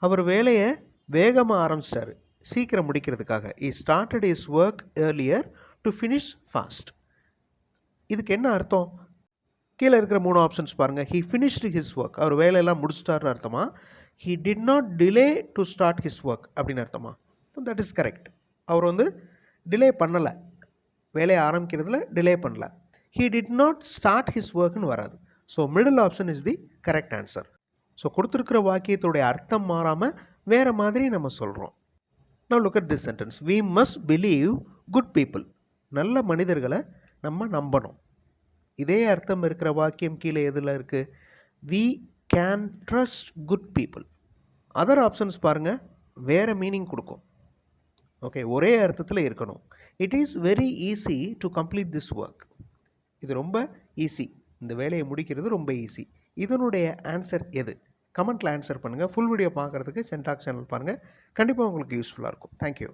அவர் வேலையை வேகமாக ஆரம்பிச்சிட்டாரு, சீக்கிரம் முடிக்கிறதுக்காக. he started his work earlier to finish fast. இதுக்கு என்ன அர்த்தம்? கீழே இருக்கிற 3 ஆப்ஷன்ஸ் பாருங்கள். he finished his work, அவர் வேலையெல்லாம் முடிச்சிட்டாருன்னு அர்த்தமா? he did not delay to start his work அப்படின்னு அர்த்தமா? that is correct. அவர் வந்து டிலே பண்ணலை, வேலையை ஆரம்பிக்கிறதுல டிலே பண்ணல. he did not start his workனு வராது. So middle option is the correct answer. So கொடுத்துருக்கிற வாக்கியத்துடைய அர்த்தம் மாறாமல் வேறு மாதிரி நம்ம சொல்கிறோம். now look at this sentence. we must believe good people. நல்ல மனிதர்களை நம்ம நம்பணும். இதே அர்த்தம் இருக்கிற வாக்கியம் கீழே எதில் இருக்குது? we can trust good people. Other options பாருங்கள், வேறு மீனிங் கொடுக்கும். ஓகே, ஒரே அர்த்தத்தில் இருக்கணும். It is very easy to complete this work. இது ரொம்ப ஈஸி, இந்த வேலையை முடிக்கிறது ரொம்ப ஈஸி. இதனுடைய ஆன்சர் எது? கமெண்ட்டில் ஆன்சர் பண்ணுங்கள். ஃபுல் வீடியோ பார்க்குறதுக்கு சென்டாக் சேனல் பாருங்கள், கண்டிப்பாக உங்களுக்கு யூஸ்ஃபுல்லாக இருக்கும். தேங்க்யூ.